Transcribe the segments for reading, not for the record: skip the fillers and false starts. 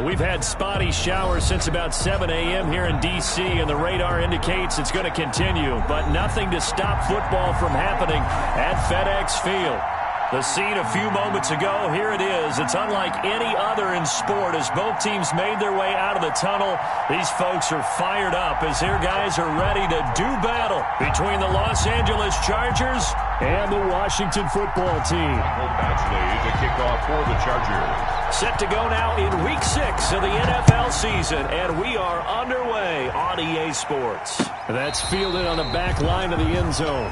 We've had spotty showers since about 7 a.m. here in D.C., and the radar indicates it's going to continue, but nothing to stop football from happening at FedEx Field. The scene a few moments ago, here it is. It's unlike any other in sport as both teams made their way out of the tunnel. These folks are fired up as their guys are ready to do battle between the Los Angeles Chargers and the Washington football team. Match lead to kick off for the Chargers. Set to go now in Week 6 of the NFL season, and we are underway on EA Sports. That's fielded on the back line of the end zone.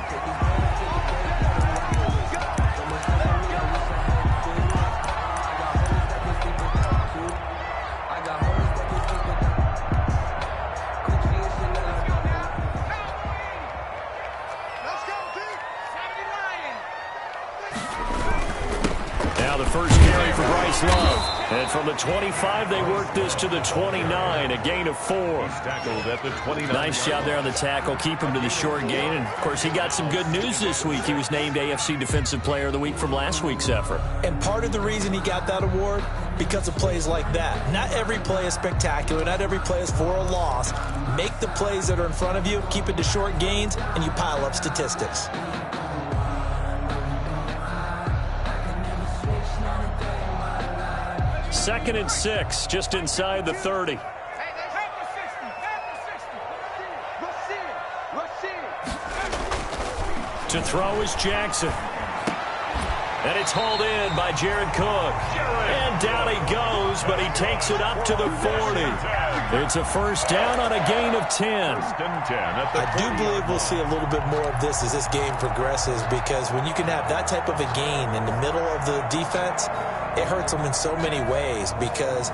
Love. And from the 25, they work this to the 29, a gain of 4. Tackled at the 29. Nice job there on the tackle. Keep him to the short gain. And, of course, he got some good news this week. He was named AFC Defensive Player of the Week from last week's effort. And part of the reason he got that award, because of plays like that. Not every play is spectacular. Not every play is for a loss. Make the plays that are in front of you, keep it to short gains, and you pile up statistics. Second and 6, just inside the 30. To throw is Jackson. And it's hauled in by Jared Cook. And down he goes, but he takes it up to the 40. It's a first down on a gain of 10. I do believe we'll see a little bit more of this as this game progresses, because when you can have that type of a gain in the middle of the defense, it hurts them in so many ways, because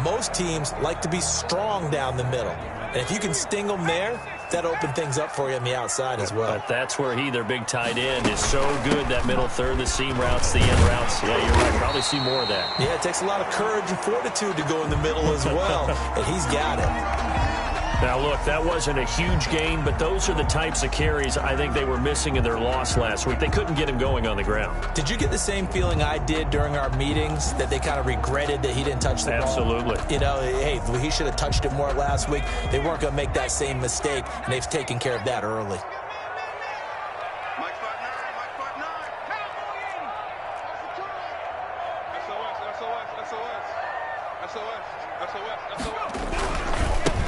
most teams like to be strong down the middle. And if you can sting them there, that opens things up for you on the outside as well. But that's where their big tight end, is so good, that middle third, the seam routes, the end routes. Yeah, you're right. Probably see more of that. Yeah, it takes a lot of courage and fortitude to go in the middle as well, and he's got it. Now, look, that wasn't a huge gain, but those are the types of carries I think they were missing in their loss last week. They couldn't get him going on the ground. Did you get the same feeling I did during our meetings, that they kind of regretted that he didn't touch the ball? Absolutely. You know, hey, he should have touched it more last week. They weren't going to make that same mistake, and they've taken care of that early.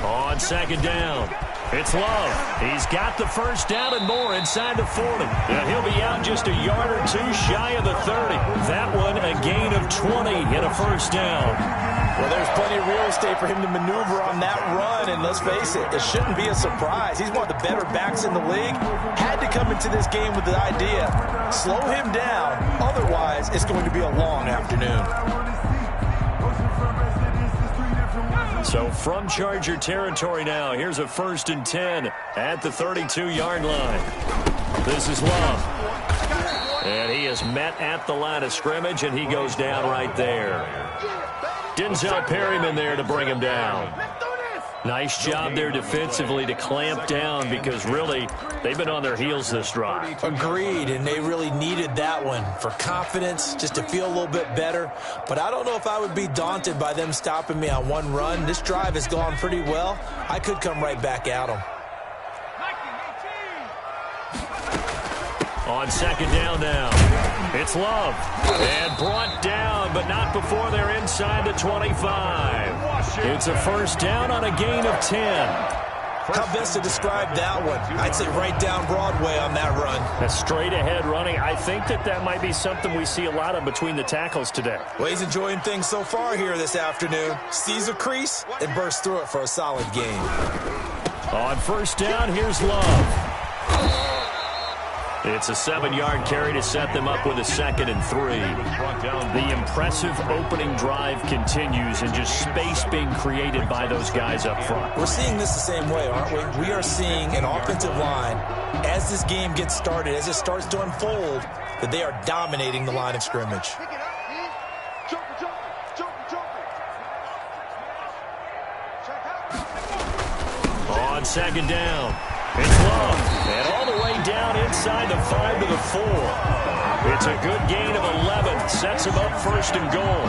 On second down, it's Love. He's got the first down and more inside the 40. And he'll be out just a yard or two shy of the 30. That one a gain of 20 and a first down. Well, there's plenty of real estate for him to maneuver on that run, and let's face it, it shouldn't be a surprise. He's one of the better backs in the league. Had to come into this game with the idea, slow him down, otherwise it's going to be a long afternoon. So from Charger territory now, here's a 1st and 10 at the 32-yard line. This is Love. And he is met at the line of scrimmage, and he goes down right there. Denzel Perryman there to bring him down. Nice job there defensively to clamp down, because really they've been on their heels this drive. Agreed, and they really needed that one for confidence, just to feel a little bit better. But I don't know if I would be daunted by them stopping me on one run. This drive has gone pretty well. I could come right back at them. On second down now, it's Love. And brought down, but not before they're inside the 25. It's a first down on a gain of 10. How best to describe that one? I'd say right down Broadway on that run. A straight ahead running. I think that might be something we see a lot of between the tackles today. Well, he's enjoying things so far here this afternoon. Sees a crease and bursts through it for a solid gain. On first down, here's Love. It's a 7-yard carry to set them up with a 2nd and 3. The impressive opening drive continues, and just space being created by those guys up front. We're seeing this the same way, aren't we? We are seeing an offensive line, as this game gets started, as it starts to unfold, that they are dominating the line of scrimmage. On second down, it's Love. And all the way second down inside the 5 to the 4. It's a good gain of 11. Sets him up first and goal.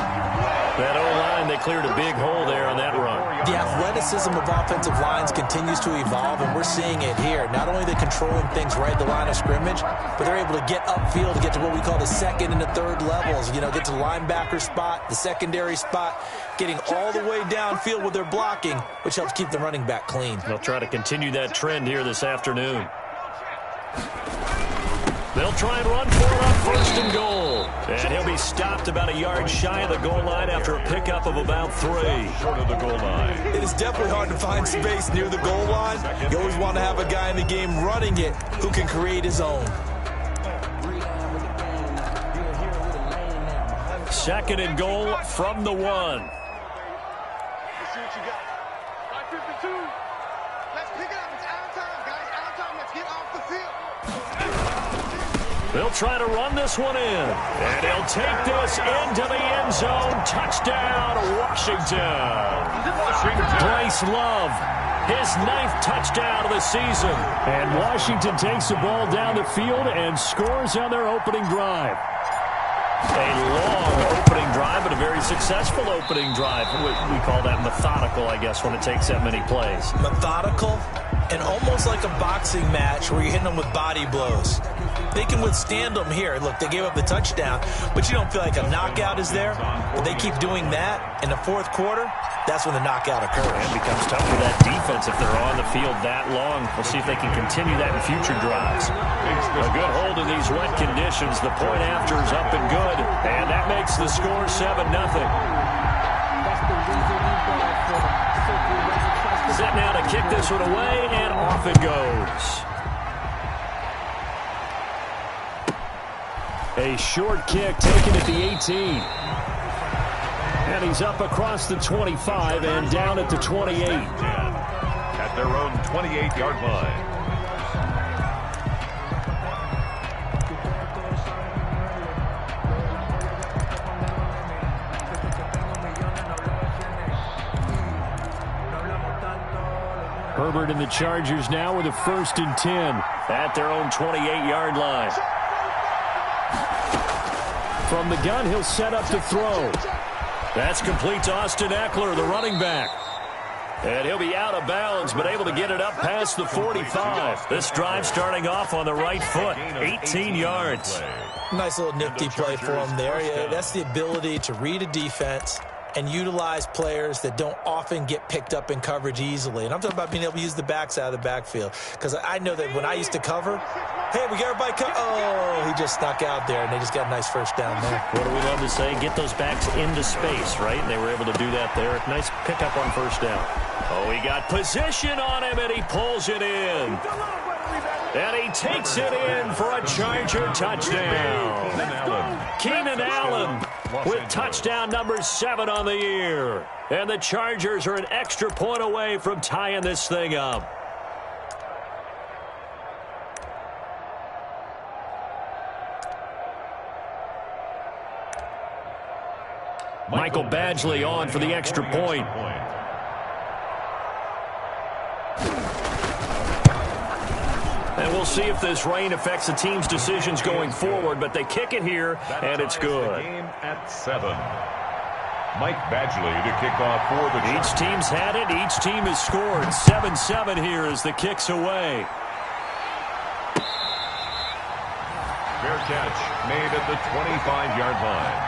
That O-line, they cleared a big hole there on that run. The athleticism of offensive lines continues to evolve, and we're seeing it here. Not only are they controlling things right at the line of scrimmage, but they're able to get upfield to get to what we call the second and the third levels. You know, get to the linebacker spot, the secondary spot, getting all the way downfield with their blocking, which helps keep the running back clean. They'll try to continue that trend here this afternoon. They'll try and run for it on first and goal. And he'll be stopped about a yard shy of the goal line after a pickup of about 3. Short of the goal line. It is definitely hard to find space near the goal line. You always want to have a guy in the game running it who can create his own. Second and goal from the 1. Let's see what you got. 5:52. Let's pick it up. It's out of time, guys. Out of time. Let's get off the field. They'll try to run this one in. And he'll take this into the end zone. Touchdown, Washington. Bryce Love, his 9th touchdown of the season. And Washington takes the ball down the field and scores on their opening drive. A long opening drive, but a very successful opening drive. We call that methodical, I guess, when it takes that many plays. Methodical and almost like a boxing match where you're hitting them with body blows. They can withstand them here. Look, they gave up the touchdown, but you don't feel like a knockout is there. But they keep doing that in the fourth quarter. That's when the knockout occurs. It becomes tough for that defense if they're on the field that long. We'll see if they can continue that in future drives. A good hold in these wet conditions. The point after is up and good. And that makes the score 7-0. Set now to kick this one away, and off it goes. A short kick taken at the 18. And he's up across the 25 and down at the 28. At their own 28-yard line. Herbert and the Chargers now with a 1st and 10 at their own 28-yard line. From the gun, he'll set up to throw. That's complete to Austin Eckler, the running back. And he'll be out of bounds, but able to get it up past the 45. This drive starting off on the right foot, 18 yards. Nice little nifty play for him there. Yeah, that's the ability to read a defense and utilize players that don't often get picked up in coverage easily. And I'm talking about being able to use the backside of the backfield. Because I know that when I used to cover, hey, we got everybody cover. Oh, he just snuck out there, and they just got a nice first down there. What do we love to say? Get those backs into space, right? And they were able to do that there. Nice pickup on first down. Oh, he got position on him, and he pulls it in. And he takes it in for a Charger touchdown. Keenan Allen with touchdown number 7 on the year. And the Chargers are an extra point away from tying this thing up. Michael Badgley on for the extra point. And we'll see if this rain affects the team's decisions going forward, but they kick it here, and it's good. Game at 7. Mike Badgley to kick off for the Chargers. Each team's had it. Each team has scored. 7-7 here as the kick's away. Fair catch made at the 25-yard line.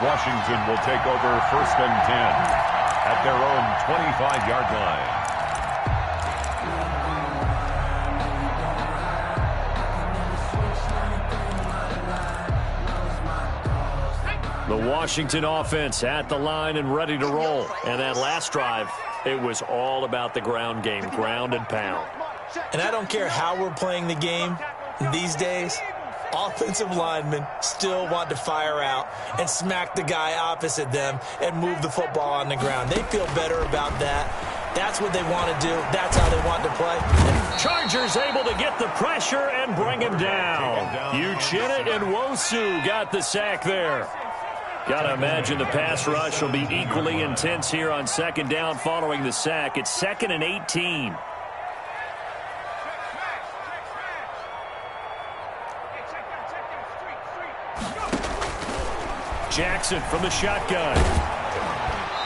Washington will take over 1st and 10 at their own 25-yard line. The Washington offense at the line and ready to roll. And that last drive, it was all about the ground game, ground and pound. And I don't care how we're playing the game these days, offensive linemen still want to fire out and smack the guy opposite them and move the football on the ground. They feel better about that. That's what they want to do. That's how they want to play. Chargers able to get the pressure and bring him down. Uchenna and Nwosu got the sack there. Got to imagine the pass rush will be equally intense here on 2nd down following the sack. It's 2nd and 18. Jackson from the shotgun.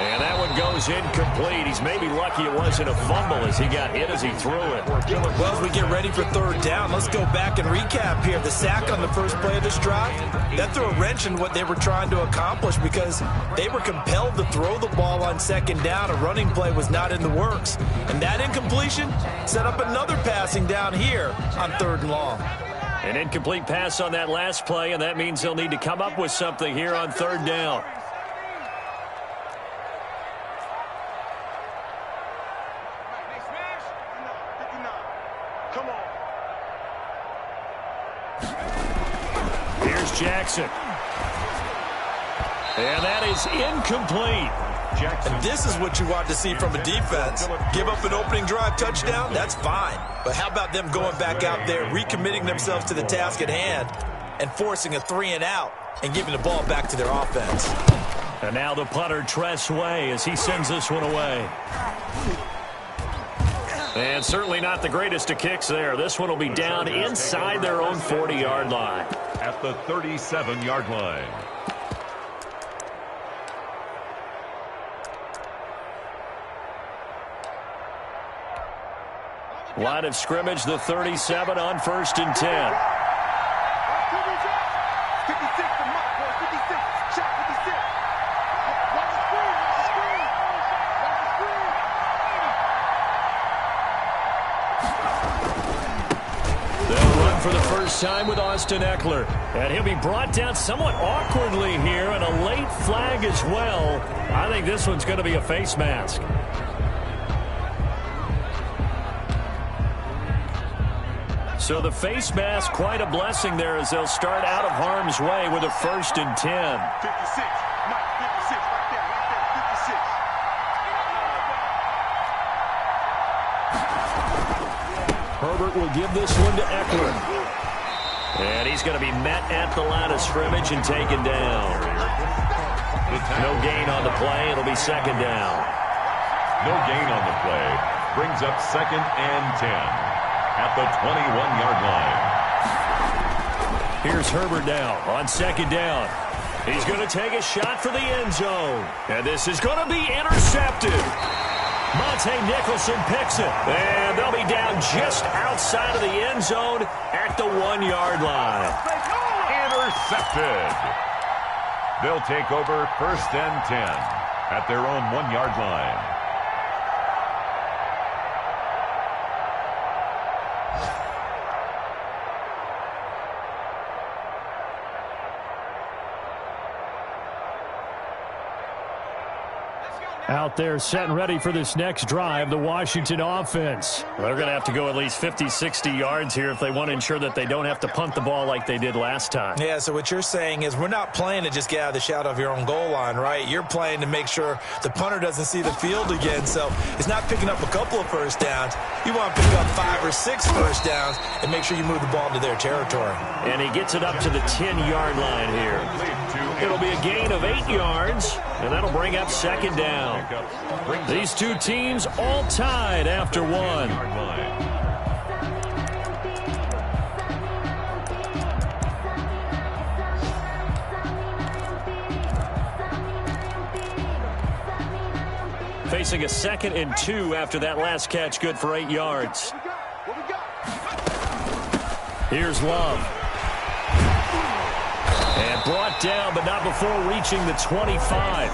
And that one goes incomplete. He's maybe lucky it wasn't a fumble as he got hit as he threw it. Well, as we get ready for third down, let's go back and recap here. The sack on the first play of this drive, that threw a wrench in what they were trying to accomplish because they were compelled to throw the ball on second down. A running play was not in the works. And that incompletion set up another passing down here on third and long. An incomplete pass on that last play, and that means they'll need to come up with something here on third down. Here's Jackson. And that is incomplete. And this is what you want to see from a defense. Give up an opening drive touchdown, that's fine. But how about them going back out there, recommitting themselves to the task at hand, and forcing a 3-and-out and giving the ball back to their offense. And now the punter, Tress Way, as he sends this one away. And certainly not the greatest of kicks there. This one will be down inside their own 40-yard line. At the 37-yard line. Line of scrimmage, the 37 on 1st and 10. 56 to Mike, boy, 56. Shot 56. They'll run for the first time with Austin Eckler. And he'll be brought down somewhat awkwardly here, and a late flag as well. I think this one's going to be a face mask. So the face mask, quite a blessing there as they'll start out of harm's way with a 1st and 10. 56. Mike, 56. Right there, 56. Herbert will give this one to Eckler. And he's going to be met at the line of scrimmage and taken down. No gain on the play. It'll be 2nd down. No gain on the play. Brings up 2nd and 10. At the 21-yard line. Here's Herbert now on 2nd down. He's going to take a shot for the end zone. And this is going to be intercepted. Monte Nicholson picks it. And they'll be down just outside of the end zone at the 1-yard line. Intercepted. They'll take over 1st and 10 at their own 1-yard line. Out there set and ready for this next drive, the Washington offense. They're going to have to go at least 50, 60 yards here if they want to ensure that they don't have to punt the ball like they did last time. Yeah, so what you're saying is we're not playing to just get out of the shadow of your own goal line, right? You're playing to make sure the punter doesn't see the field again. So it's not picking up a couple of first downs. You want to pick up 5 or 6 first downs and make sure you move the ball into their territory. And he gets it up to the 10-yard line here. It'll be a gain of 8 yards, and that'll bring up 2nd down. These two teams all tied after 1. Facing a 2nd and 2 after that last catch, good for 8 yards. Here's Love. And brought down, but not before reaching the 25.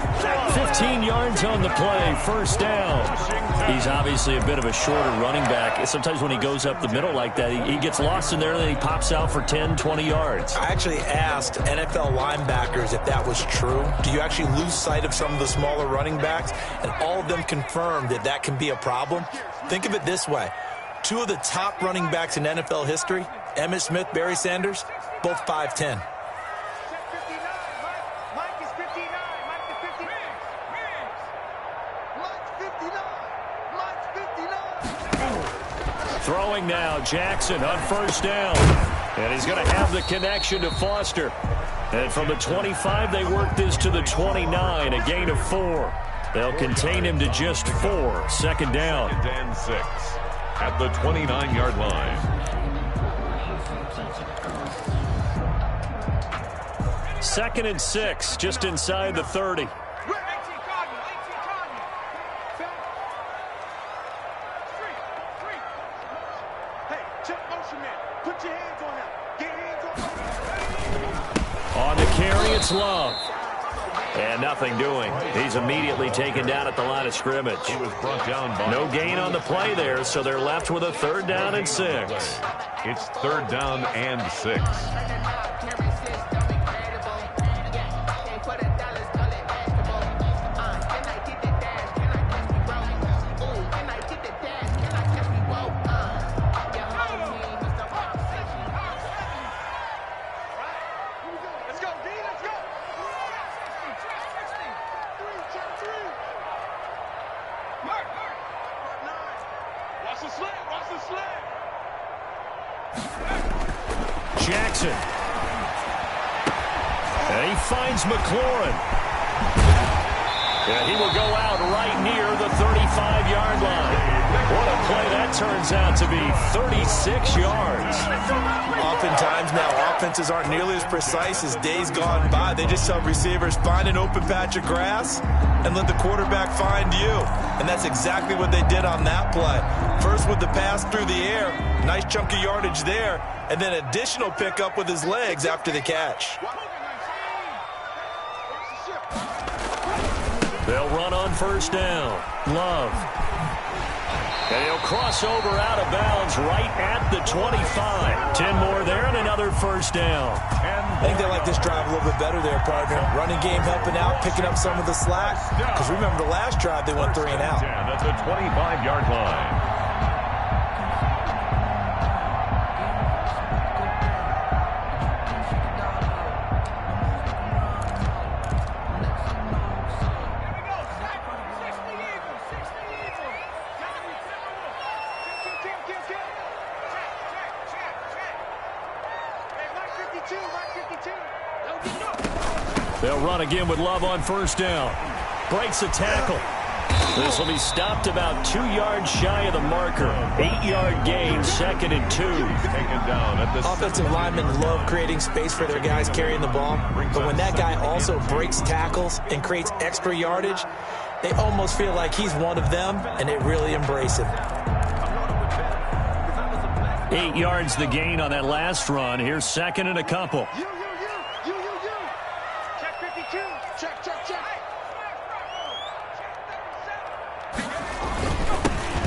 15 yards on the play, 1st down. He's obviously a bit of a shorter running back. Sometimes when he goes up the middle like that, he gets lost in there, and then he pops out for 10, 20 yards. I actually asked NFL linebackers if that was true. Do you actually lose sight of some of the smaller running backs? And all of them confirmed that that can be a problem. Think of it this way. 2 of the top running backs in NFL history, Emmitt Smith, Barry Sanders, both 5'10". Throwing now, Jackson on 1st down. And he's going to have the connection to Foster. And from the 25, they work this to the 29, a gain of 4. They'll contain him to just 4, 2nd down. 2nd and 6 at the 29-yard line. 2nd and 6, just inside the 30. On the carry, it's Love. And nothing doing. He's immediately taken down at the line of scrimmage. He was brought down by no gain on the play there, so they're left with a 3rd down and 6. It's 3rd down and 6. Jackson. And he finds McLaurin. And he will go out right near the 35-yard line. What a play that turns out to be, 36 yards. Oftentimes now, offenses aren't nearly as precise as days gone by. They just tell receivers, find an open patch of grass and let the quarterback find you. And that's exactly what they did on that play. First with the pass through the air, nice chunk of yardage there, and then additional pickup with his legs after the catch. They'll run on 1st down. Love. And he'll cross over out of bounds right at the 25. 10 more there and another 1st down. I think they like this drive a little bit better there, partner. Running game helping out, picking up some of the slack. Because remember the last drive, they went 3 and out. At the 25-yard line. They'll run again with Love on 1st down. Breaks a tackle. This will be stopped about 2 yards shy of the marker. 8-yard gain, 2nd and 2. Taken down at the offensive linemen love creating space for their guys carrying the ball. But when that guy also breaks tackles and creates extra yardage, they almost feel like he's one of them, and they really embrace him. 8 yards the gain on that last run. Here's 2nd and a couple.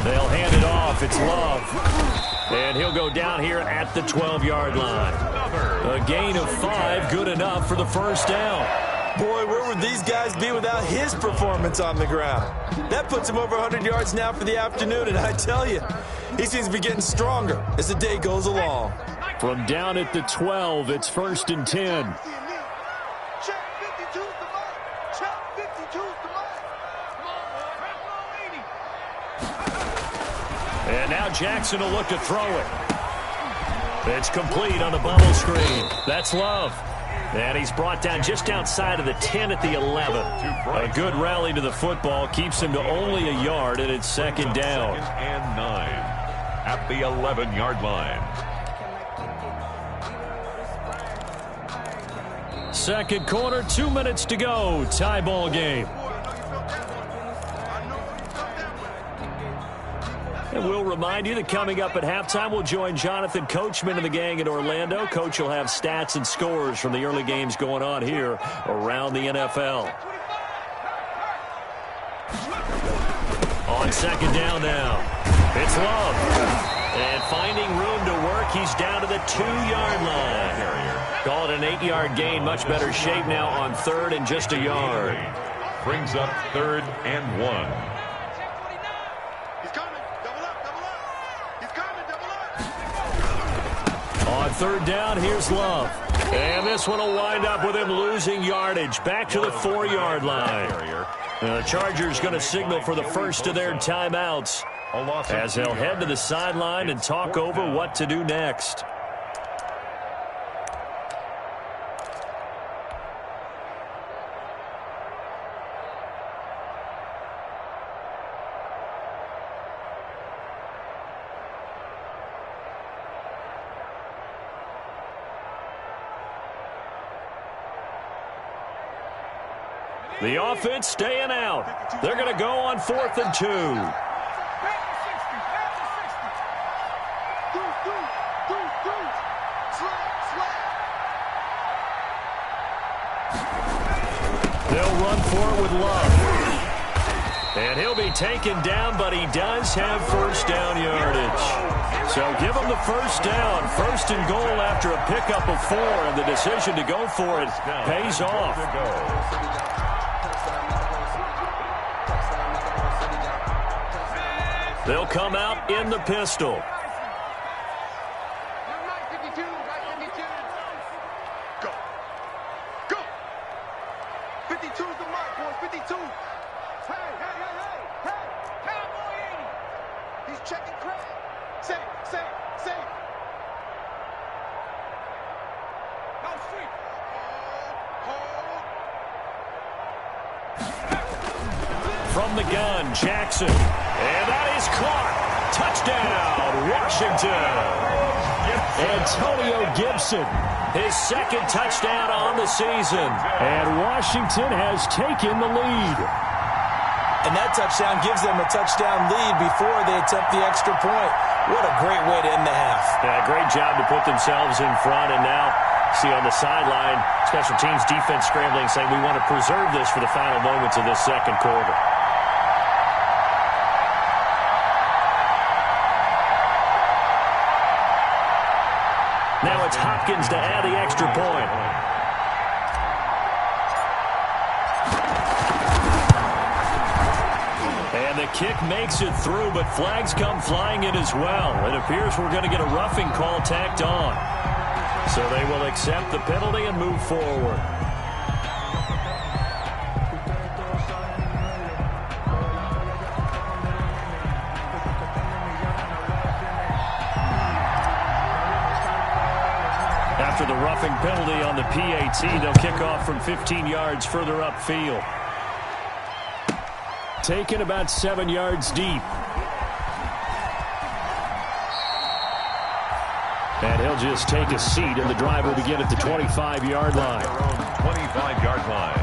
They'll hand it off. It's Love. And he'll go down here at the 12-yard line. A gain of 5, good enough for the 1st down. Boy, where would these guys be without his performance on the ground? That puts him over 100 yards now for the afternoon, and I tell you, he seems to be getting stronger as the day goes along. From down at the 12, it's 1st and 10. And now Jackson will look to throw it. It's complete on the bubble screen. That's Love. And he's brought down just outside of the 10 at the 11. A good rally to the football keeps him to only a yard, and it's 2nd down. 2nd and 9 at the 11-yard line. 2nd quarter, 2 minutes to go. Tie ball game. And we'll remind you that coming up at halftime, we'll join Jonathan Coachman and the gang in Orlando. Coach will have stats and scores from the early games going on here around the NFL. On 2nd down now, it's Love. And finding room to work, he's down to the 2-yard line. Call it an 8-yard gain, much better shape now on 3rd and just a yard. Brings up 3rd and 1. On 3rd down, here's Love. And this one will wind up with him losing yardage. Back to the 4-yard line. The Chargers going to signal for the first of their timeouts as they'll head to the sideline and talk over what to do next. The offense staying out. They're going to go on 4th and 2. They'll run for it with Love. And he'll be taken down, but he does have first down yardage. So give him the first down. 1st and goal after a pickup of 4, and the decision to go for it pays off. They'll come out in the pistol. Go. Go. 52's the mark, boys. 52. Hey. Cowboy. He's checking Craig. Safe. No street. From the gun, Jackson. And that is caught. Touchdown, Washington. Antonio Gibson, his 2nd touchdown on the season. And Washington has taken the lead. And that touchdown gives them a touchdown lead before they attempt the extra point. What a great way to end the half. Yeah, great job to put themselves in front. And now, see on the sideline, special teams defense scrambling, saying we want to preserve this for the final moments of this 2nd quarter. Now it's Hopkins to add the extra point. And the kick makes it through, but flags come flying in as well. It appears we're going to get a roughing call tacked on. So they will accept the penalty and move forward. After the roughing penalty on the PAT, they'll kick off from 15 yards further upfield. Taken about 7 yards deep. And he'll just take a seat, and the drive will begin at the 25-yard line. Their own 25-yard line.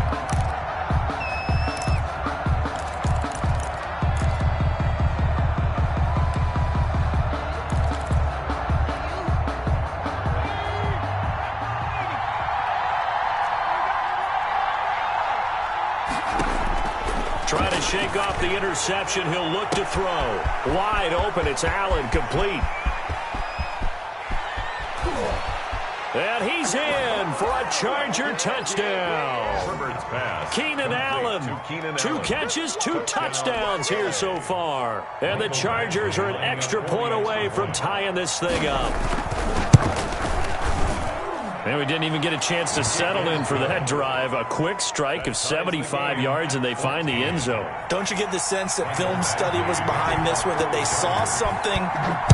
Trying to shake off the interception. He'll look to throw. Wide open. It's Allen, complete. And he's in for a Charger touchdown. Keenan Allen. 2 catches, 2 touchdowns here so far. And the Chargers are an extra point away from tying this thing up. And we didn't even get a chance to settle in for that drive. A quick strike of 75 yards, and they find the end zone. Don't you get the sense that film study was behind this one, that they saw something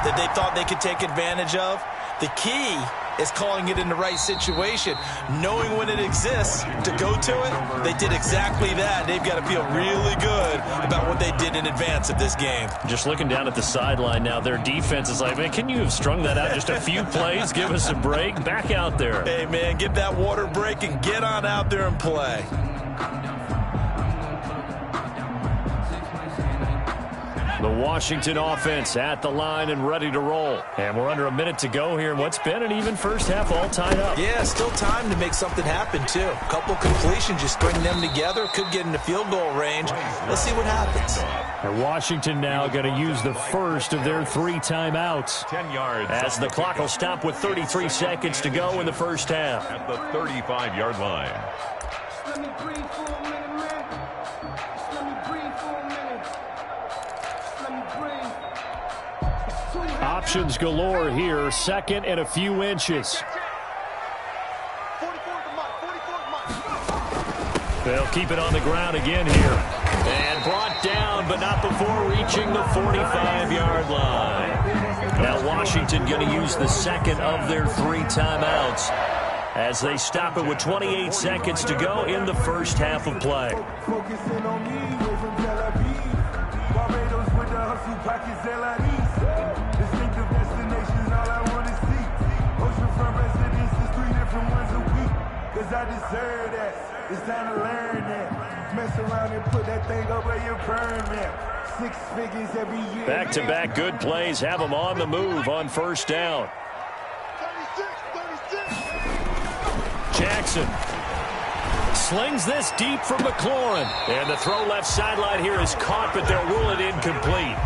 that they thought they could take advantage of? The key is calling it in the right situation, knowing when it exists to go to it. They did exactly that. They've got to feel really good about what they did in advance of this game. Just looking down at the sideline now, their defense is like, man, can you have strung that out just a few plays? Give us a break. Back out there. Hey, man, give that water break and get on out there and play. The Washington offense at the line and ready to roll. And we're under a minute to go here in what's been an even first half, all tied up. Yeah, still time to make something happen, too. A couple completions, just string them together. Could get into field goal range. Let's see what happens. And Washington now going to use the first of their 3 timeouts. 10 yards. As the clock will stop with 33 seconds to go in the first half. At the 35-yard line. Let me breathe for a minute, man. Just let me breathe for a minute. Just let me breathe. It's too heavy. Options galore here. 2nd and a few inches. 44 the mark. 44 the mark. They'll keep it on the ground again here. And brought down, but not before reaching the 45-yard line. Now Washington going to use the 2nd of their 3 timeouts as they stop it with 28 seconds to go in the first half of play. Focusing on me, way from Tel Aviv. Barbados with the hustle pockets, LIDs. Distinctive destinations, all I want to see. Oceanfront residences, 3 different ones a week. Cause I deserve that. It's time to learn that. Mess around and put that thing over your permit. 6 figures every year. Back-to-back good plays have them on the move on first down. 36. Jackson slings this deep from McLaurin. And the throw left sideline here is caught, but they'll rule it incomplete.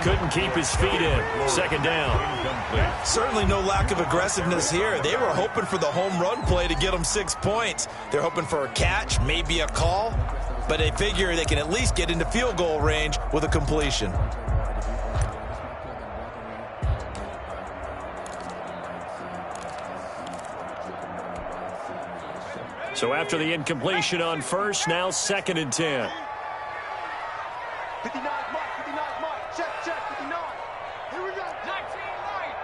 Couldn't keep his feet in. Second down. Certainly no lack of aggressiveness here. They were hoping for the home run play to get them 6 points. They're hoping for a catch, maybe a call, but they figure they can at least get into field goal range with a completion. So after the incompletion on first, now 2nd and 10. 59 Mike, 59 Mike. Check, 59. Here we go. 19 Mike.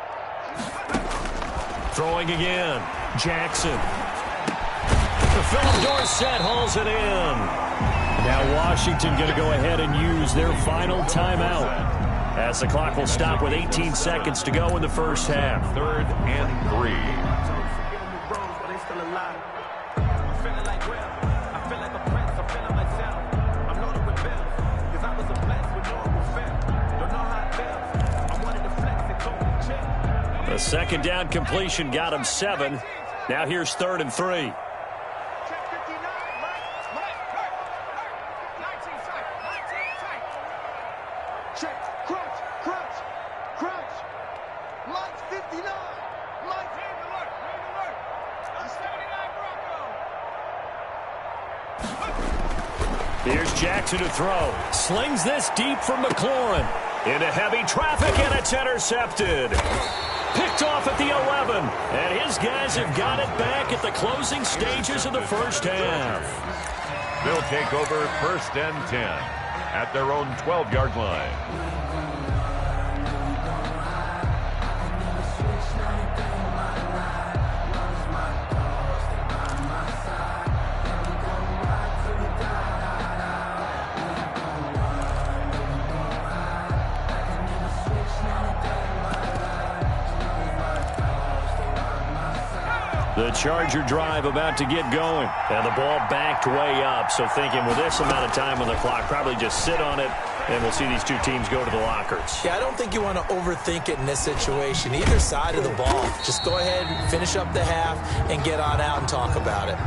Throwing again. Jackson. Philip Dorsett hauls it in. Now Washington going to go ahead and use their final timeout, as the clock will stop with 18 seconds to go in the first half. 3rd and 3. The second down completion got him 7. Now here's 3rd and 3. Check 59 Mike. Check. Crunch. Mike's 59. Mike's alert. 79 Bronco. Here's Jackson to throw. Slings this deep from McLaurin. Into heavy traffic, and it's intercepted. Picked off at the 11. And his guys have got it back at the closing stages of the first half. They'll take over 1st and 10 at their own 12-yard line. The Charger drive about to get going. And the ball backed way up. So thinking with this amount of time on the clock, probably just sit on it, and we'll see these two teams go to the lockers. Yeah, I don't think you want to overthink it in this situation. Either side of the ball. Just go ahead and finish up the half and get on out and talk about it.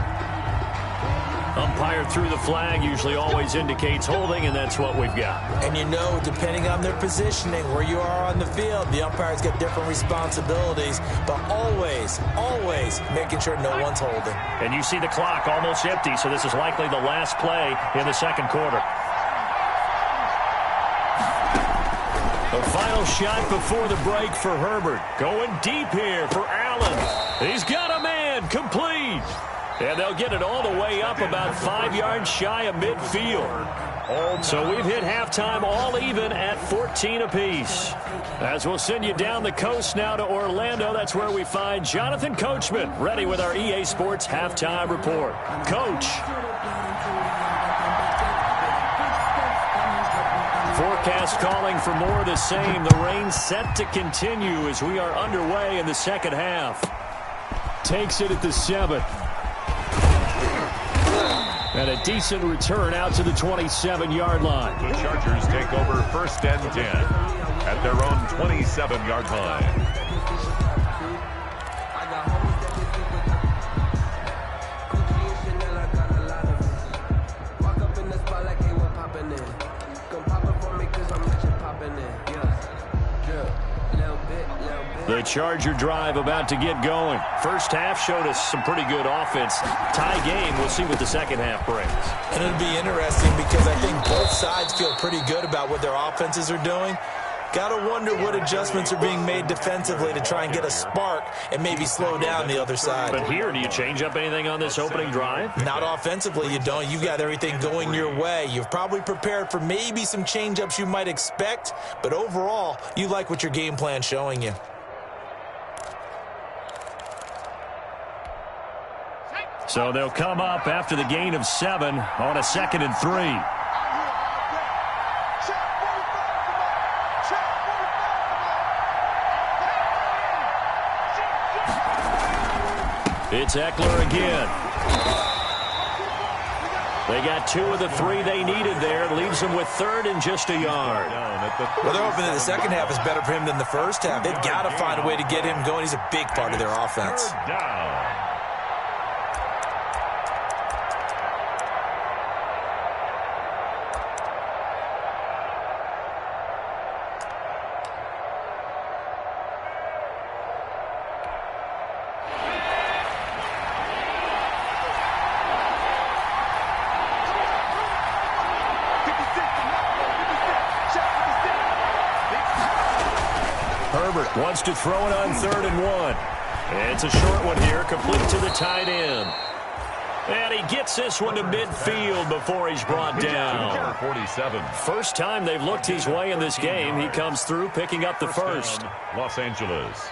Umpire threw the flag, usually always indicates holding, and that's what we've got. And you know, depending on their positioning, where you are on the field, the umpire's got different responsibilities, but always making sure no one's holding. And you see the clock almost empty, so this is likely the last play in the second quarter. The final shot before the break for Herbert. Going deep here for Allen. He's got a man, complete. And they'll get it all the way up about 5 yards shy of midfield. So we've hit halftime all even at 14 apiece. As we'll send you down the coast now to Orlando, that's where we find Jonathan Coachman, ready with our EA Sports halftime report. Coach. Forecast calling for more of the same. The rain set to continue as we are underway in the second half. Takes it at the 7. And a decent return out to the 27-yard line. The Chargers take over 1st and 10 at their own 27-yard line. The Charger drive about to get going. First half showed us some pretty good offense. Tie game. We'll see what the second half brings. And it'll be interesting because I think both sides feel pretty good about what their offenses are doing. Got to wonder what adjustments are being made defensively to try and get a spark and maybe slow down the other side. But here, do you change up anything on this opening drive? Not offensively, you don't. You've got everything going your way. You've probably prepared for maybe some change-ups you might expect, but overall, you like what your game plan's showing you. So they'll come up after the gain of 7 on a 2nd and 3. It's Eckler again. They got 2 of the 3 they needed there. Leaves them with 3rd and just a yard. Well, they're hoping that the second half is better for him than the first half. They've got to find a way to get him going. He's a big part of their offense. Down. Herbert wants to throw it on 3rd and 1. It's a short one here, complete to the tight end. And he gets this one to midfield before he's brought down. 47. First time they've looked his way in this game. He comes through picking up the first. Los Angeles.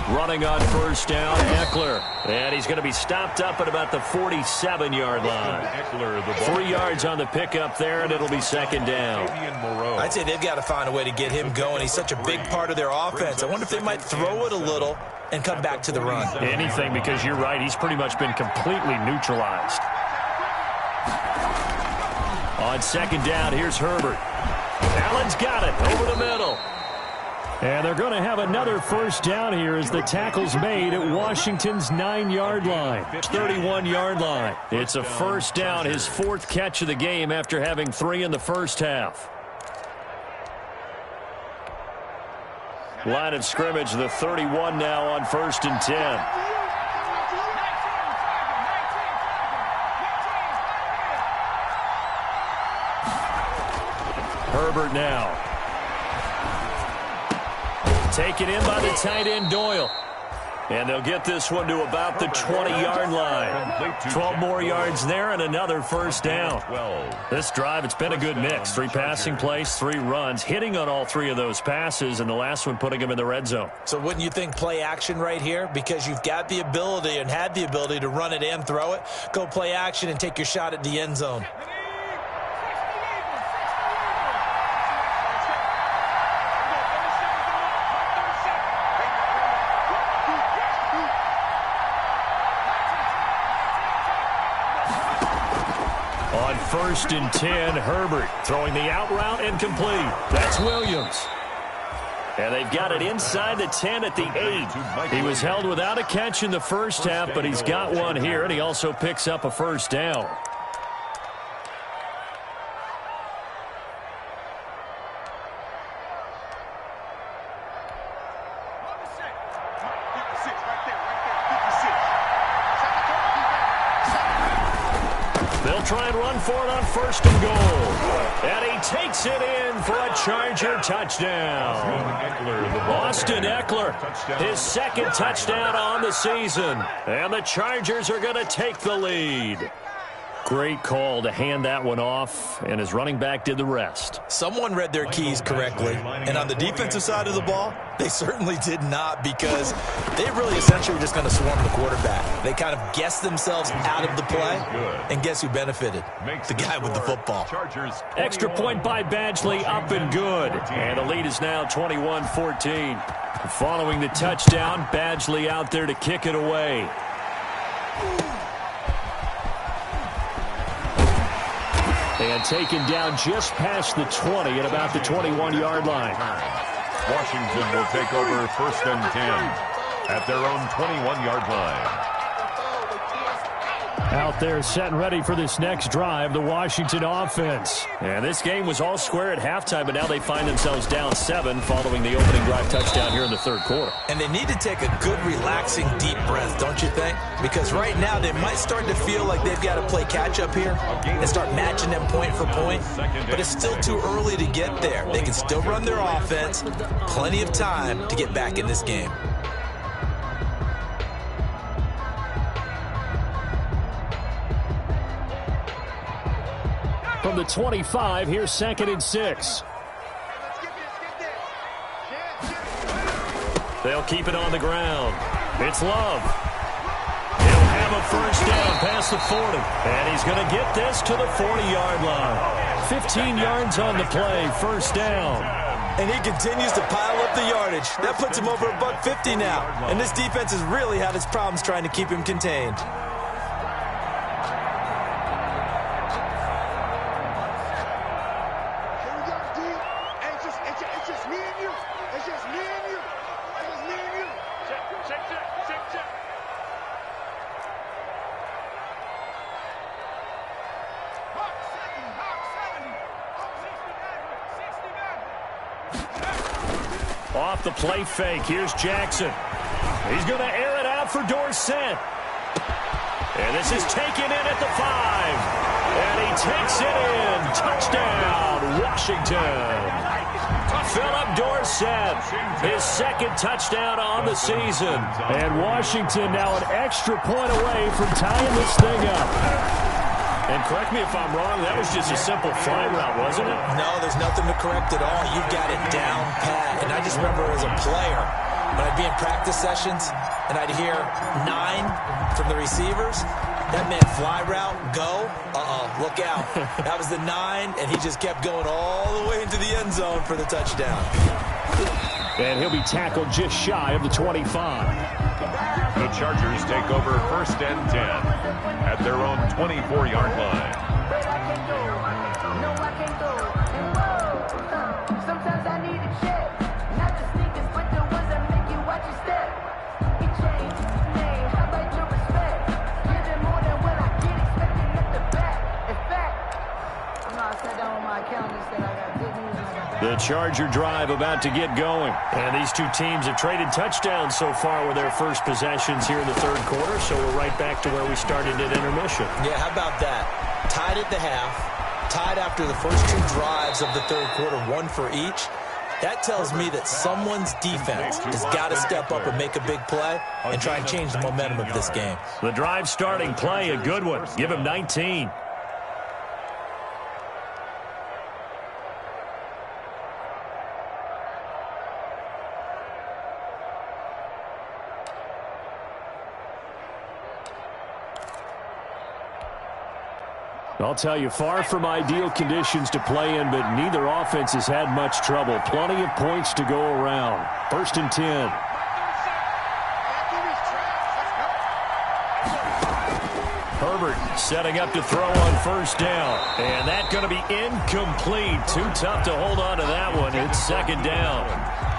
Running on first down, Eckler. And he's going to be stopped up at about the 47-yard line. 3 yards on the pickup there, and it'll be 2nd down. I'd say they've got to find a way to get him going. He's such a big part of their offense. I wonder if they might throw it a little and come back to the run. Anything, because you're right. He's pretty much been completely neutralized. On 2nd down, here's Herbert. Allen's got it over the middle. And they're going to have another first down here as the tackle's made at Washington's 9-yard line. 31-yard line. It's a first down, his 4th catch of the game after having 3 in the first half. Line of scrimmage, the 31 now on 1st and 10. Herbert now. Taken in by the tight end, Doyle. And they'll get this one to about the 20-yard line. 12 more yards there and another first down. This drive, it's been a good mix. 3 passing plays, 3 runs, hitting on all 3 of those passes, and the last one putting them in the red zone. So wouldn't you think play action right here? Because you've got the ability and had the ability to run it and throw it. Go play action and take your shot at the end zone. On 1st and 10, Herbert throwing the out route incomplete. That's Williams. And they've got it inside the 10 at the 8. He was held without a catch in the first half, but he's got one here, and he also picks up a first down. They'll try and run for it on 1st and goal. And he takes it in for a Charger touchdown. Austin Eckler, his 2nd touchdown on the season. And the Chargers are going to take the lead. Great call to hand that one off, and his running back did the rest. Someone read their keys correctly, and on the defensive side of the ball, they certainly did not, because they really essentially were just going to swarm the quarterback. They kind of guessed themselves out of the play, and guess who benefited? The guy with the football. Extra point by Badgley, up and good. And the lead is now 21-14. Following the touchdown, Badgley out there to kick it away. And taken down just past the 20 at about the 21-yard line. Washington will take over 1st and 10 at their own 21-yard line. Out there set and ready for this next drive, the Washington offense. And this game was all square at halftime, but now they find themselves down 7 following the opening drive touchdown here in the 3rd quarter. And they need to take a good, relaxing, deep breath, don't you think? Because right now they might start to feel like they've got to play catch-up here and start matching them point for point. But it's still too early to get there. They can still run their offense. Plenty of time to get back in this game. From the 25, here's 2nd and 6. They'll keep it on the ground. It's Love. He'll have a first down past the 40. And he's going to get this to the 40-yard line. 15 yards on the play, first down. And he continues to pile up the yardage. That puts him over $150 now. And this defense has really had its problems trying to keep him contained. Off the play fake, here's Jackson. He's going to air it out for Dorsett. And this is taken in at the 5. And he takes it in. Touchdown, Washington. Philip Dorsett, his second touchdown on the season. And Washington now an extra point away from tying this thing up. And correct me if I'm wrong, that was just a simple fly route, wasn't it? No, there's nothing to correct at all. You've got it down pat. And I just remember as a player, when I'd be in practice sessions and I'd hear 9 from the receivers, that meant fly route, go, look out. That was the 9, and he just kept going all the way into the end zone for the touchdown. And he'll be tackled just shy of the 25. The Chargers take over first and 10 at their own 24-yard line. Sometimes I need a check, not the sneakers, but the ones that make you watch your step. He changed his name, how about your respect? Give him more than what I get, expecting at the back. In fact, I sat down on my account and said I got good news and I got bad. The Charger drive about to get going. And these two teams have traded touchdowns so far with their first possessions here in the third quarter, so we're right back to where we started at intermission. Yeah, how about that? Tied at the half, tied after the first 2 drives of the third quarter, 1 for each. That tells me that someone's defense has got to step up and make a big play and try and change the momentum of this game. The drive starting play, a good one. Give him 19. I'll tell you, far from ideal conditions to play in, but neither offense has had much trouble. Plenty of points to go around. First and 10. Herbert setting up to throw on first down. And that's going to be incomplete. Too tough to hold on to that one. It's second down.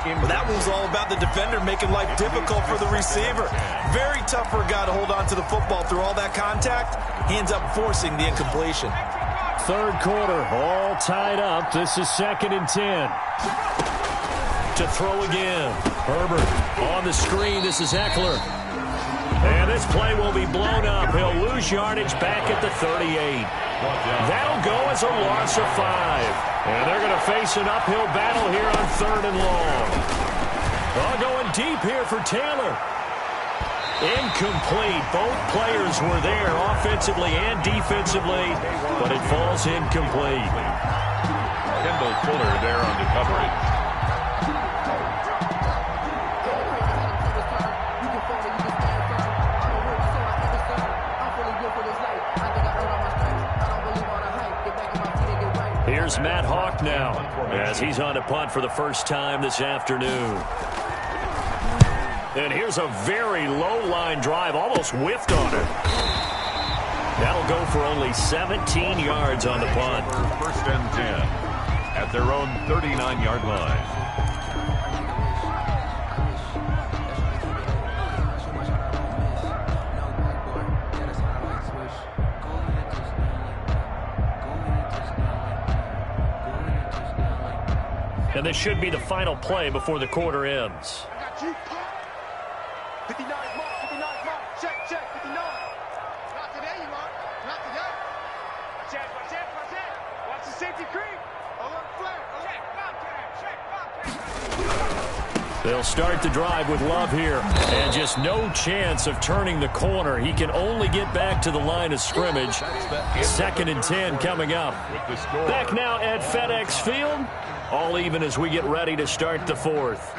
Well, that one's all about the defender making life difficult for the receiver. Very tough for a guy to hold on to the football through all that contact. He ends up forcing the incompletion. Third quarter, all tied up. This is second and 10. To throw again. Herbert on the screen. This is Eckler. And this play will be blown up. He'll lose yardage back at the 38. That'll go as a loss of 5. And they're going to face an uphill battle here on third and long. Going deep here for Taylor. Incomplete. Both players were there offensively and defensively, but it falls incomplete. Kendall Fuller there on the coverage. Here's Matt Hawk now as he's on to punt for the first time this afternoon. And here's a very low line drive, almost whiffed on it. That'll go for only 17 yards on the punt. First and 10 at their own 39-yard line. And this should be the final play before the quarter ends. I got you. 59 mark, 59 mark. Check, 59. Not today, you mark. Not today. Watch out. Watch the safety creep. Alert flag. Check. They'll start the drive with Love here. And just no chance of turning the corner. He can only get back to the line of scrimmage. Second and 10 coming up. Back now at FedEx Field. All even as we get ready to start the fourth.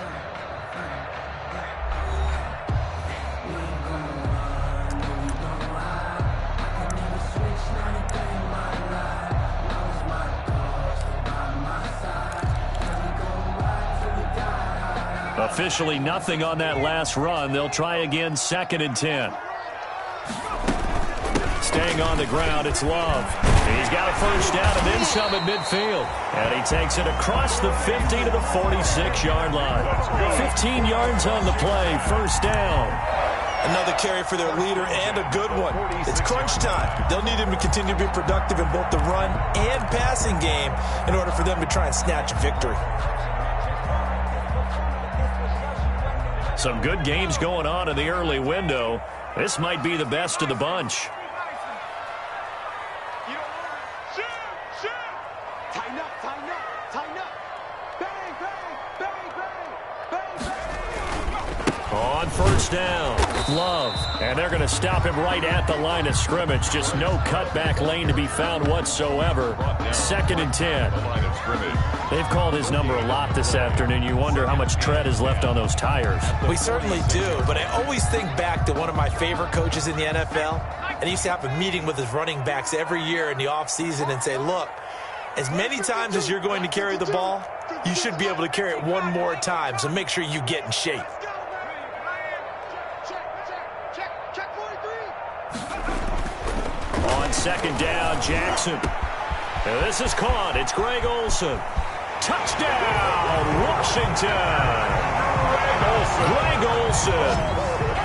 Officially nothing on that last run. They'll try again, 2nd and 10. Staying on the ground, it's Love. He's got a first down and then some at midfield. And he takes it across the 50 to the 46-yard line. 15 yards on the play, first down. Another carry for their leader and a good one. It's crunch time. They'll need him to continue to be productive in both the run and passing game in order for them to try and snatch a victory. Some good games going on in the early window. This might be the best of the bunch. On first down, Love. And they're going to stop him right at the line of scrimmage. Just no cutback lane to be found whatsoever. 2nd and 10. They've called his number a lot this afternoon. You wonder how much tread is left on those tires. We certainly do, but I always think back to one of my favorite coaches in the NFL. And he used to have a meeting with his running backs every year in the offseason and say, look, as many times as you're going to carry the ball, you should be able to carry it one more time, so make sure you get in shape. On 2nd down, Jackson. This is caught. It's Greg Olsen. Touchdown, Washington. Greg Olsen.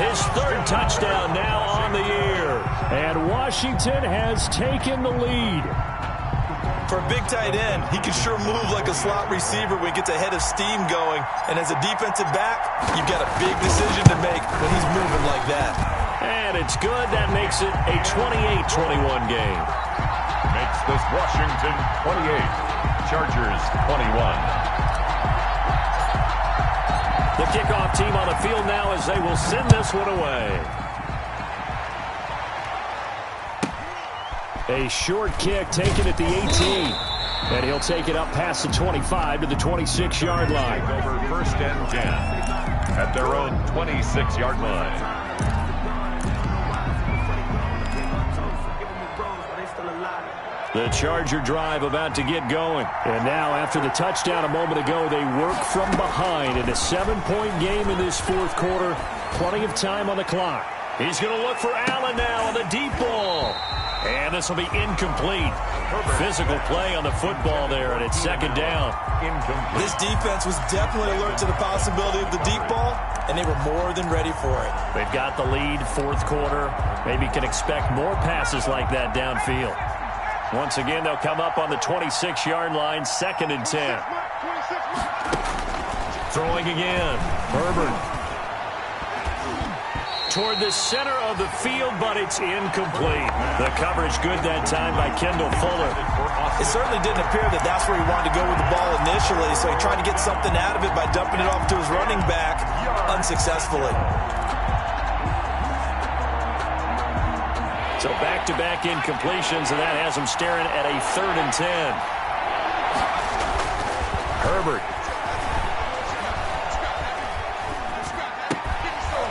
His 3rd touchdown now on the year. And Washington has taken the lead. For a big tight end, he can sure move like a slot receiver when he gets a head of steam going. And as a defensive back, you've got a big decision to make when he's moving like that. And it's good. That makes it a 28-21 game. Makes this Washington 28, Chargers 21. The kickoff team on the field now as they will send this one away. A short kick taken at the 18. And he'll take it up past the 25 to the 26-yard line. Over 1st and 10 at their own 26-yard line. The Charger drive about to get going. And now, after the touchdown a moment ago, they work from behind in a 7-point game in this 4th quarter. Plenty of time on the clock. He's going to look for Allen now on the deep ball. And this will be incomplete. Physical play on the football there, and it's 2nd down. Incomplete. This defense was definitely alert to the possibility of the deep ball, and they were more than ready for it. They've got the lead, 4th quarter. Maybe can expect more passes like that downfield. Once again, they'll come up on the 26-yard line, 2nd and 10. Throwing again. Herbert. Toward the center of the field, but it's incomplete. The coverage good that time by Kendall Fuller. It certainly didn't appear that that's where he wanted to go with the ball initially, so he tried to get something out of it by dumping it off to his running back unsuccessfully. So back-to-back incompletions, and that has him staring at a 3rd and 10. Herbert.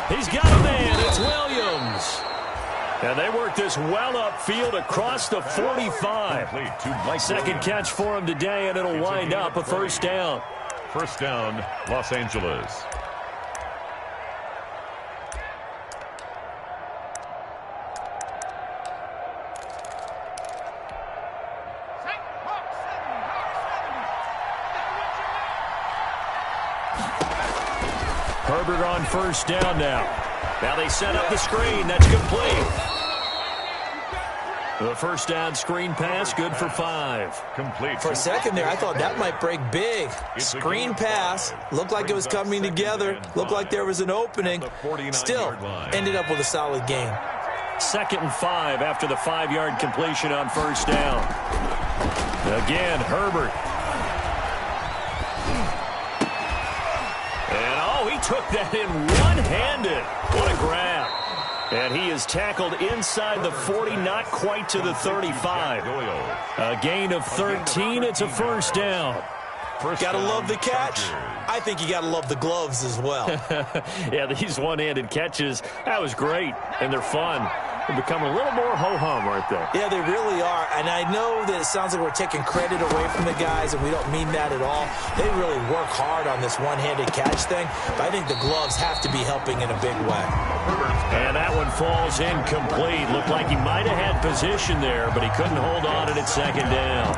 He's got a man. It's Williams. And they work this well upfield across the 45. 2nd catch for him today, and it'll wind up a 1st down. 1st down, Los Angeles. Herbert on 1st down now. Now they set up the screen. That's complete. The 1st down screen pass, good for 5. Complete. For a second there, I thought that might break big. Screen pass. Looked like it was coming together. Looked like there was an opening. Still, ended up with a solid gain. 2nd and 5 after the 5-yard completion on 1st down. Again, Herbert. He took that in one-handed. What a grab. And he is tackled inside the 40, not quite to the 35. A gain of 13. It's a 1st down. Gotta love the catch. I think you gotta love the gloves as well. Yeah, these one-handed catches, that was great, and they're fun. have become a little more ho-hum, aren't they? Yeah, they really are. And I know that it sounds like we're taking credit away from the guys, and we don't mean that at all. They really work hard on this one-handed catch thing, but I think the gloves have to be helping in a big way. And that one falls incomplete. Looked like he might have had position there, but he couldn't hold on to it at second down.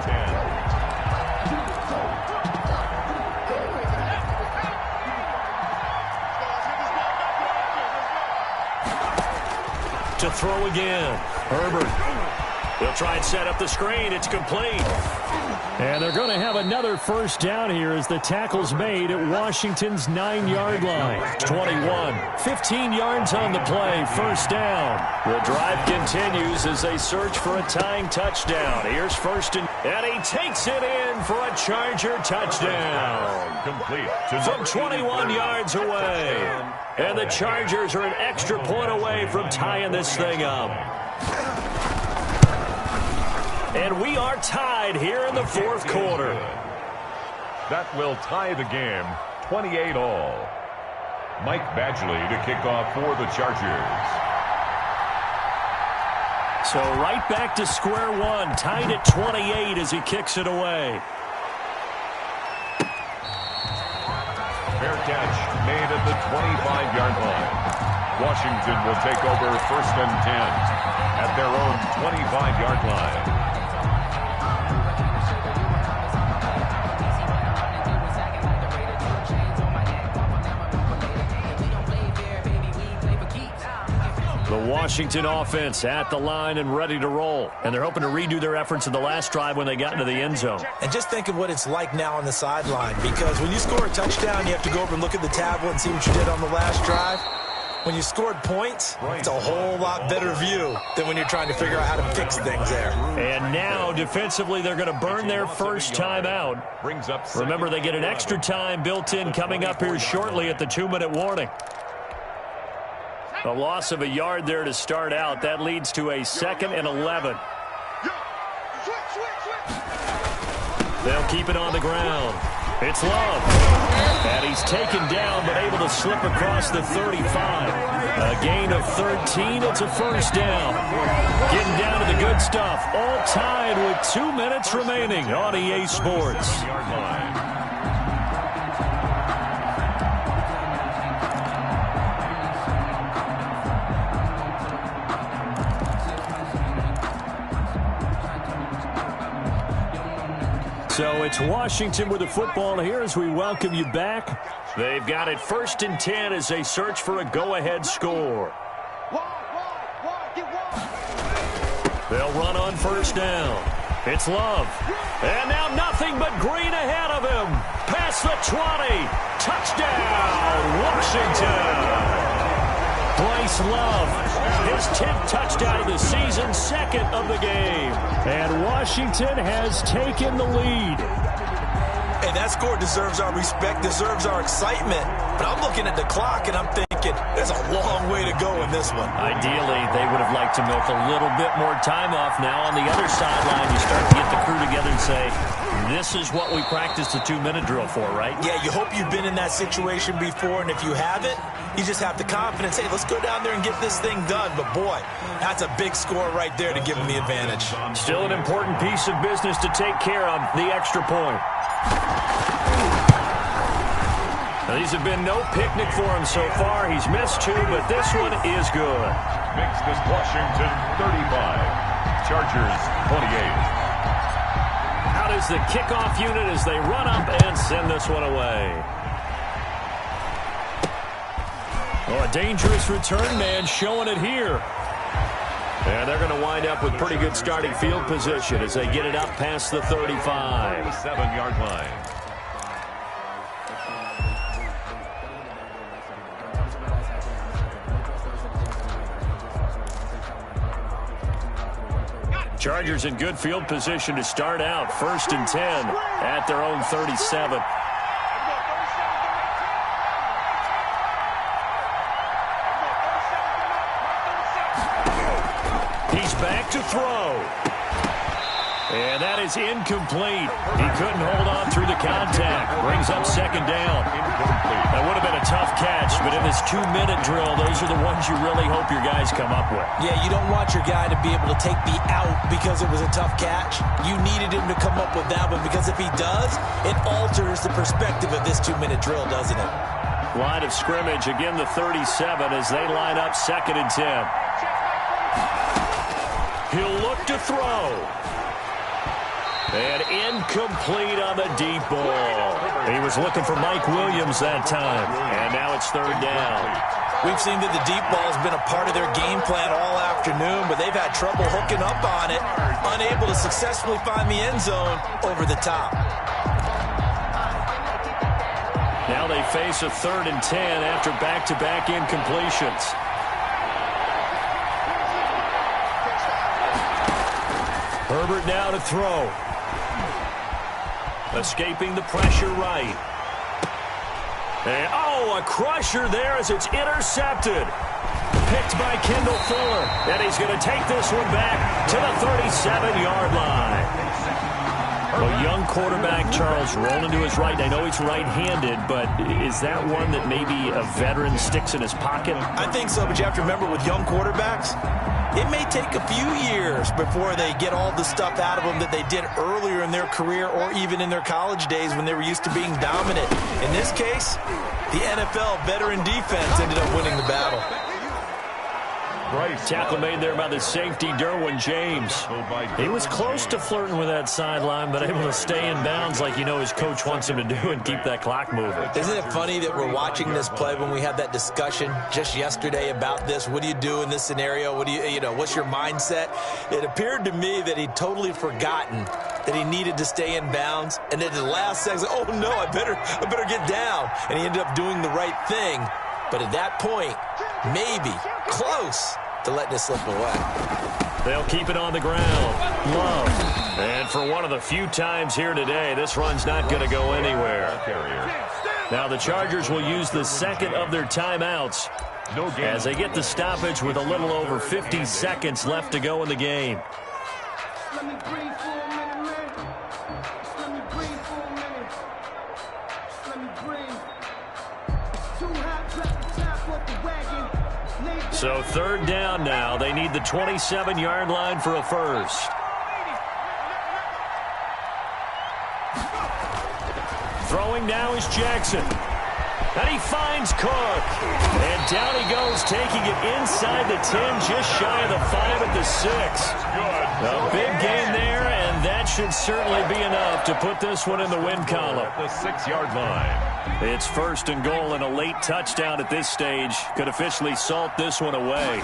To throw again. Herbert. He'll try and set up the screen. It's complete. And they're going to have another first down here as the tackle's made at Washington's 9-yard line. 21. 15 yards on the play. First down. The drive continues as they search for a tying touchdown. Here's first and he takes it in for a Charger touchdown. Complete. From 21 yards away. And the Chargers are an extra point away from tying this thing up. And we are tied here in the fourth quarter. That will tie the game, 28-all. Mike Badgley to kick off for the Chargers. So right back to square one, tied at 28 as he kicks it away. Fair catch made at the 25-yard line. Washington will take over first and 10 at their own 25-yard line. The Washington offense at the line and ready to roll. And they're hoping to redo their efforts in the last drive when they got into the end zone. And just think of what it's like now on the sideline, because when you score a touchdown, you have to go over and look at the tablet and see what you did on the last drive. When you scored points, it's a whole lot better view than when you're trying to figure out how to fix things there. And now, defensively, they're going to burn their first time out. Remember, they get an extra time built in coming up here shortly at the 2-minute warning. A loss of a yard there to start out. That leads to a 2nd and 11. They'll keep it on the ground. It's Love. And he's taken down but able to slip across the 35. A gain of 13. It's a first down. Getting down to the good stuff. All tied with 2 minutes remaining on EA Sports. So it's Washington with the football here as we welcome you back. They've got it 1st and 10 as they search for a go-ahead score. They'll run on first down. It's Love. And now nothing but green ahead of him. Past the 20. Touchdown, Washington. Bryce Love, his 10th touchdown of the season, 2nd of the game. And Washington has taken the lead. Hey, that score deserves our respect, deserves our excitement. But I'm looking at the clock, and I'm thinking there's a long way to go in this one. Ideally, they would have liked to milk a little bit more time off. Now on the other sideline, you start to get the crew together and say, this is what we practiced the 2-minute drill for, right? Yeah, you hope you've been in that situation before, and if you haven't, you just have the confidence, hey, let's go down there and get this thing done. But, boy, that's a big score right there to give them the advantage. Still an important piece of business to take care of, the extra point. Now, these have been no picnic for him so far. He's missed 2, but this one is good. Makes this Washington 35. Chargers 28. Out is the kickoff unit as they run up and send this one away. Oh, a dangerous return man showing it here. And they're going to wind up with pretty good starting field position as they get it up past the 35. 7-yard line. Chargers in good field position to start out. 1st and 10 at their own 37. He's back to throw. And that is incomplete. He couldn't hold on through the contact. Brings up second down. That would have been a tough catch, but in this 2-minute drill, those are the ones you really hope your guys come up with. Yeah, you don't want your guy to be able to take the out because it was a tough catch. You needed him to come up with that one because if he does, it alters the perspective of this 2-minute drill, doesn't it? Line of scrimmage, again the 37 as they line up 2nd and 10. He'll look to throw. And incomplete on the deep ball. He was looking for Mike Williams that time. And now it's 3rd down. We've seen that the deep ball has been a part of their game plan all afternoon, but they've had trouble hooking up on it, unable to successfully find the end zone over the top. Now they face a 3rd and 10 after back-to-back incompletions. Herbert now to throw. Escaping the pressure right. And, a crusher there as it's intercepted. Picked by Kendall Fuller. And he's going to take this one back to the 37-yard line. Well, young quarterback Charles rolling to his right. I know he's right-handed, but is that one that maybe a veteran sticks in his pocket? I think so, but you have to remember with young quarterbacks, it may take a few years before they get all the stuff out of them that they did earlier in their career or even in their college days when they were used to being dominant. In this case, the NFL veteran defense ended up winning the battle. Tackle made there by the safety, Derwin James. He was close to flirting with that sideline, but able to stay in bounds like you know his coach wants him to do and keep that clock moving. Isn't it funny that we're watching this play when we had that discussion just yesterday about this? What do you do in this scenario? What do you know, what's your mindset? It appeared to me that he'd totally forgotten that he needed to stay in bounds, and then at the last second, oh no, I better get down. And he ended up doing the right thing. But at that point, maybe close to letting it slip away. They'll keep it on the ground. Love. And for one of the few times here today, this run's not going to go anywhere. Now the Chargers will use the 2nd of their timeouts as they get the stoppage with a little over 50 seconds left to go in the game. Let me breathe for a minute, man. Let me breathe for a minute. Let me breathe. Too hot, drop the top off the wagon. So 3rd down now. They need the 27-yard line for a first. Throwing now is Jackson. And he finds Cook. And down he goes, taking it inside the 10, just shy of the 5 at the 6. A big gain there, and that should certainly be enough to put this one in the win column. The 6-yard line. It's 1st and goal, and a late touchdown at this stage could officially salt this one away.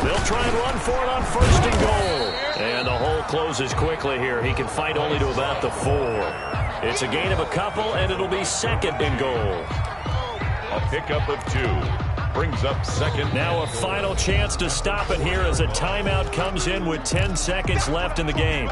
They'll try and run for it on 1st and goal. And the hole closes quickly here. He can fight only to about the 4. It's a gain of a couple, and it'll be 2nd and goal. A pickup of 2. Brings up 2nd. Now a final chance to stop it here as a timeout comes in with 10 seconds left in the game.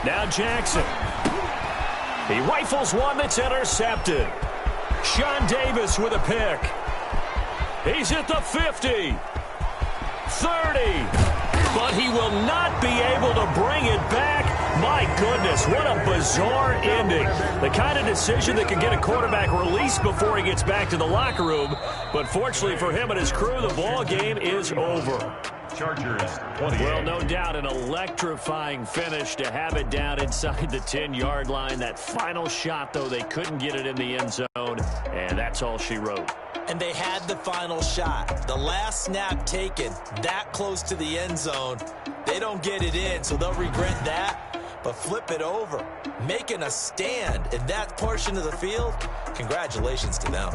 Now Jackson. He rifles one that's intercepted. Sean Davis with a pick. He's at the 50. 30. But he will not be able to bring it back. My goodness, what a bizarre ending. The kind of decision that can get a quarterback released before he gets back to the locker room. But fortunately for him and his crew, the ball game is over. Chargers 28. Well, no doubt an electrifying finish to have it down inside the 10-yard line. That final shot, though, they couldn't get it in the end zone, and that's all she wrote. And they had the final shot. The last snap taken that close to the end zone. They don't get it in, so they'll regret that. But flip it over, making a stand in that portion of the field, congratulations to them.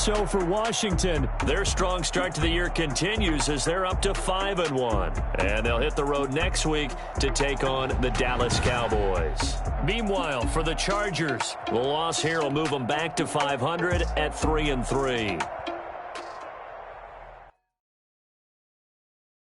So for Washington, their strong start to the year continues as they're up to 5-1. And they'll hit the road next week to take on the Dallas Cowboys. Meanwhile, for the Chargers, the loss here will move them back to 500 at 3-3.